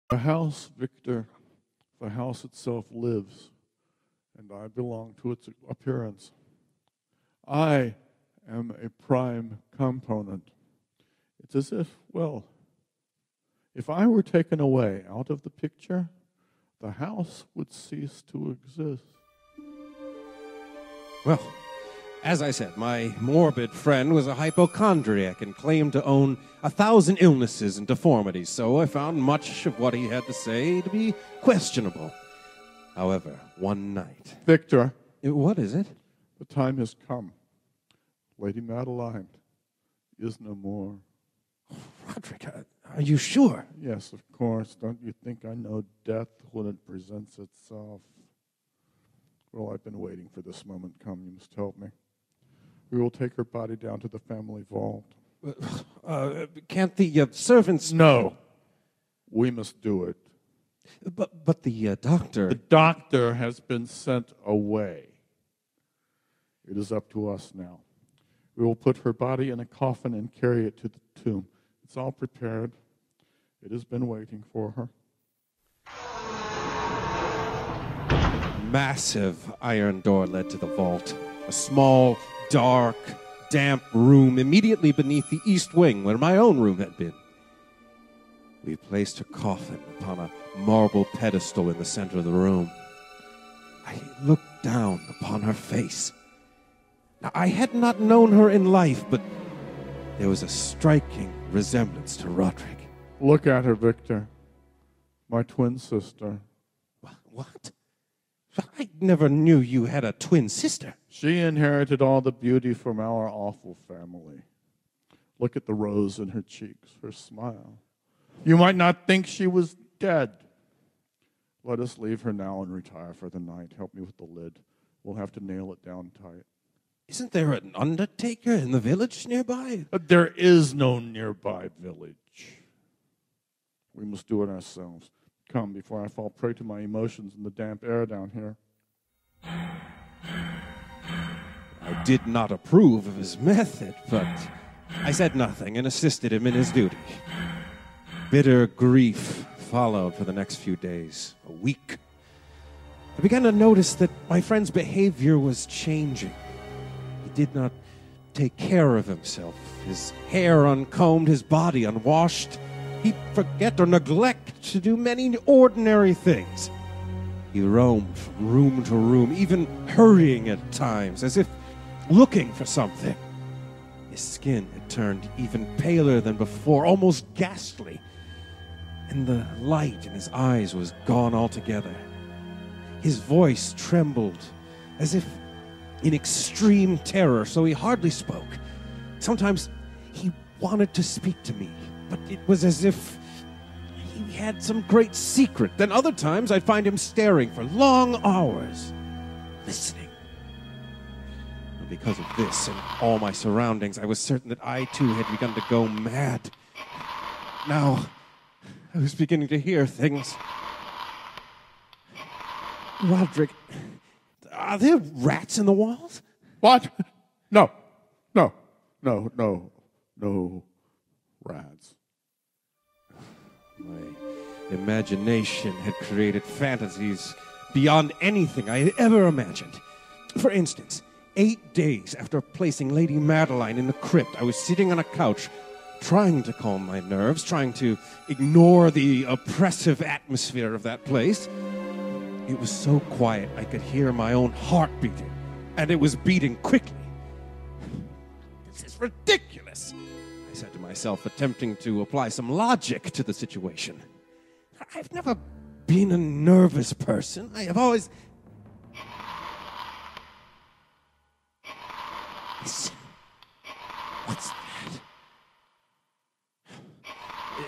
The house, Victor, the house itself lives, and I belong to its appearance. I am a prime component. It's as if, well, if I were taken away out of the picture, the house would cease to exist. Well, as I said, my morbid friend was a hypochondriac and claimed to own 1,000 illnesses and deformities, so I found much of what he had to say to be questionable. However, one night... Victor. What is it? The time has come. Lady Madeline is no more. Roderick, are you sure? Yes, of course. Don't you think I know death when it presents itself? Well, I've been waiting for this moment come. You must help me. We will take her body down to the family vault. Can't the servants... No. We must do it. But the doctor... The doctor has been sent away. It is up to us now. We will put her body in a coffin and carry it to the tomb. It's all prepared. It has been waiting for her. A massive iron door led to the vault. A small, dark, damp room immediately beneath the east wing where my own room had been. We placed her coffin upon a marble pedestal in the center of the room. I looked down upon her face. Now, I had not known her in life, but there was a striking resemblance to Roderick. Look at her, Victor. My twin sister. What? I never knew you had a twin sister. She inherited all the beauty from our awful family. Look at the rose in her cheeks, her smile. You might not think she was dead. Let us leave her now and retire for the night. Help me with the lid. We'll have to nail it down tight. Isn't there an undertaker in the village nearby? There is no nearby village. We must do it ourselves. Come, before I fall prey to my emotions in the damp air down here. I did not approve of his method, but I said nothing and assisted him in his duty. Bitter grief followed for the next few days, a week. I began to notice that my friend's behavior was changing. He did not take care of himself. His hair uncombed, his body unwashed. He'd forget or neglect to do many ordinary things. He roamed from room to room, even hurrying at times, as if looking for something. His skin had turned even paler than before, almost ghastly, and the light in his eyes was gone altogether. His voice trembled, as if in extreme terror, so he hardly spoke. Sometimes he wanted to speak to me, but it was as if he had some great secret. Then other times I'd find him staring for long hours, listening. And because of this and all my surroundings, I was certain that I too had begun to go mad. Now, I was beginning to hear things. Roderick, are there rats in the walls? What? No rats. My imagination had created fantasies beyond anything I had ever imagined. For instance, 8 days after placing Lady Madeline in the crypt, I was sitting on a couch trying to calm my nerves, trying to ignore the oppressive atmosphere of that place. It was so quiet I could hear my own heart beating, and it was beating quickly. This is ridiculous, I said to myself, attempting to apply some logic to the situation. I've never been a nervous person. I have always... Listen. What's that?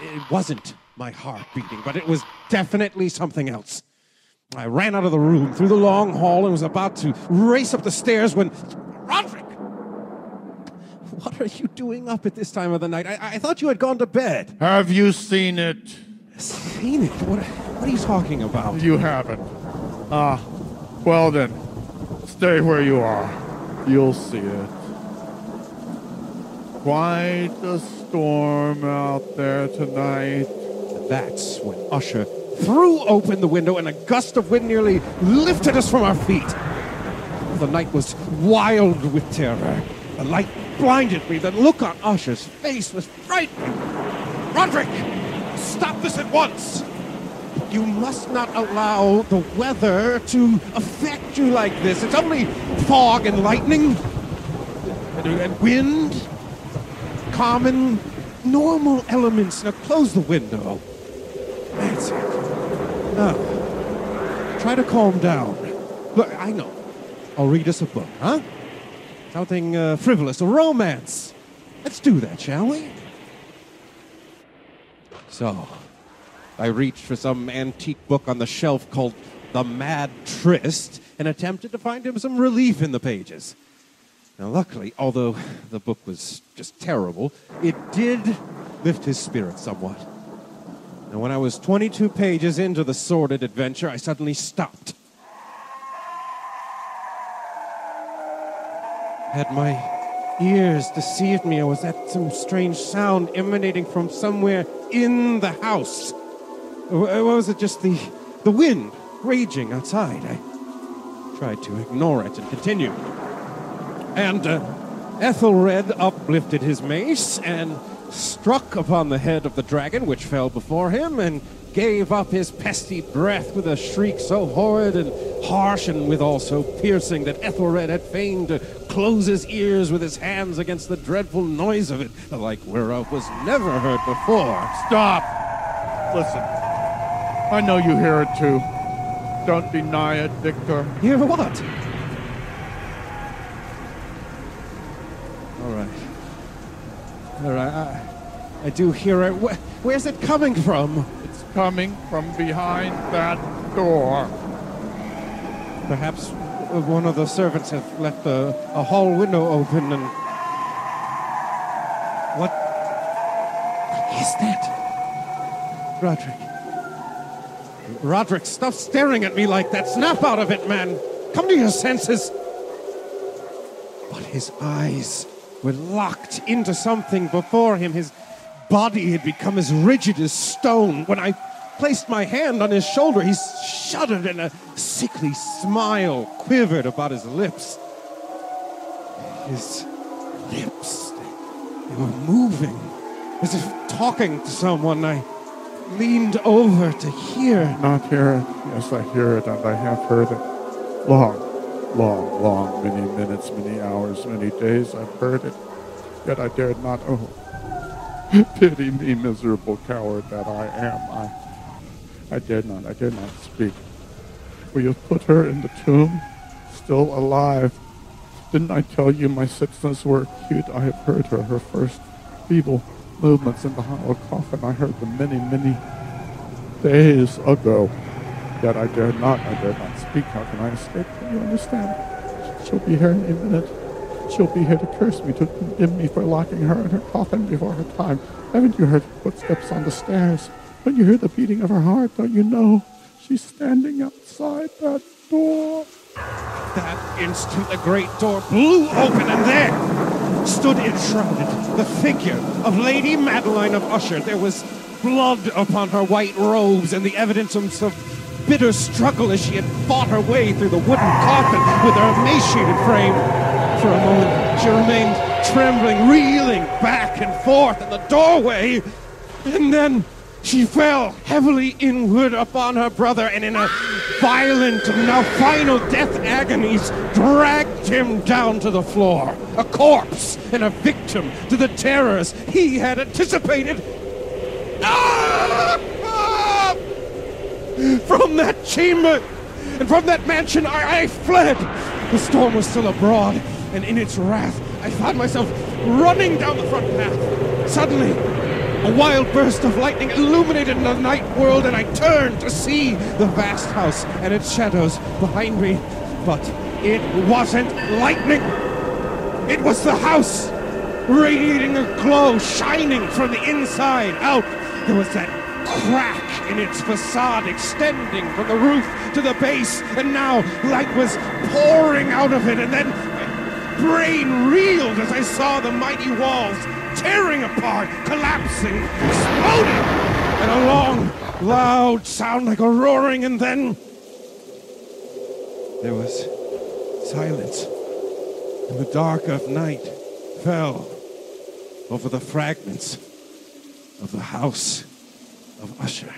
It wasn't my heart beating, but it was definitely something else. I ran out of the room, through the long hall, and was about to race up the stairs when... Roderick! What are you doing up at this time of the night? I thought you had gone to bed. Have you seen it? Seen it? What are you talking about? You haven't. Well then, stay where you are. You'll see it. Quite a storm out there tonight. That's when Usher threw open the window and a gust of wind nearly lifted us from our feet. The night was wild with terror. The light blinded me. The look on Usher's face was frightening. Roderick, stop this at once! You must not allow the weather to affect you like this. It's only fog and lightning and wind. Common, normal elements. Now close the window. That's it. Now, try to calm down. Look, I know. I'll read us a book, huh? Something frivolous, a romance. Let's do that, shall we? So, I reached for some antique book on the shelf called The Mad Tryst and attempted to find him some relief in the pages. Now, luckily, although the book was just terrible, it did lift his spirits somewhat. Now, when I was 22 pages into the sordid adventure, I suddenly stopped. Had my ears deceived me, or was that some strange sound emanating from somewhere in the house? Or was it just the wind raging outside? I tried to ignore it and continue. And Ethelred uplifted his mace and struck upon the head of the dragon, which fell before him, and gave up his pesty breath with a shriek so horrid and harsh and withal so piercing that Ethelred had feigned to close his ears with his hands against the dreadful noise of it, the like whereof was never heard before. Stop! Listen, I know you hear it too. Don't deny it, Victor. Hear what? All right, I do hear it. Where's it coming from? It's coming from behind that door. Perhaps one of the servants has left a hall window open and... What is that? Roderick, stop staring at me like that. Snap out of it, man. Come to your senses. But his eyes were locked into something before him. His body had become as rigid as stone. When I placed my hand on his shoulder, he shuddered and a sickly smile quivered about his lips. His lips, they were moving, as if talking to someone. I leaned over to hear. Not hear it. Yes, I hear it, and I have heard it. Long, many minutes, many hours, many days I've heard it, yet I dared not, pity me, miserable coward that I am. I dared not speak. For you put her in the tomb, still alive. Didn't I tell you my senses were acute? I have heard her first feeble movements in the hollow coffin. I heard them many days ago. Yet I dare not speak. How can I escape? Can you understand? She'll be here in a minute. She'll be here to curse me, to condemn me for locking her in her coffin before her time. Haven't you heard footsteps on the stairs? Don't you hear the beating of her heart? Don't you know she's standing outside that door? That instant, the great door blew open, and there stood enshrouded the figure of Lady Madeline of Usher. There was blood upon her white robes and the evidence of bitter struggle as she had fought her way through the wooden coffin with her emaciated frame. For a moment, she remained trembling, reeling back and forth in the doorway, and then she fell heavily inward upon her brother, and in a violent and now final death agonies, dragged him down to the floor, a corpse and a victim to the terrors he had anticipated. From that chamber and from that mansion I fled. The storm was still abroad, and in its wrath I found myself running down the front path. Suddenly, a wild burst of lightning illuminated the night world, and I turned to see the vast house and its shadows behind me. But it wasn't lightning. It was the house, radiating a glow, shining from the inside out. There was that crack in its facade extending from the roof to the base, and now light was pouring out of it, and then my brain reeled as I saw the mighty walls tearing apart, collapsing, exploding. and a long, loud sound like a roaring, and then there was silence, and the dark of night fell over the fragments of the house of Usher.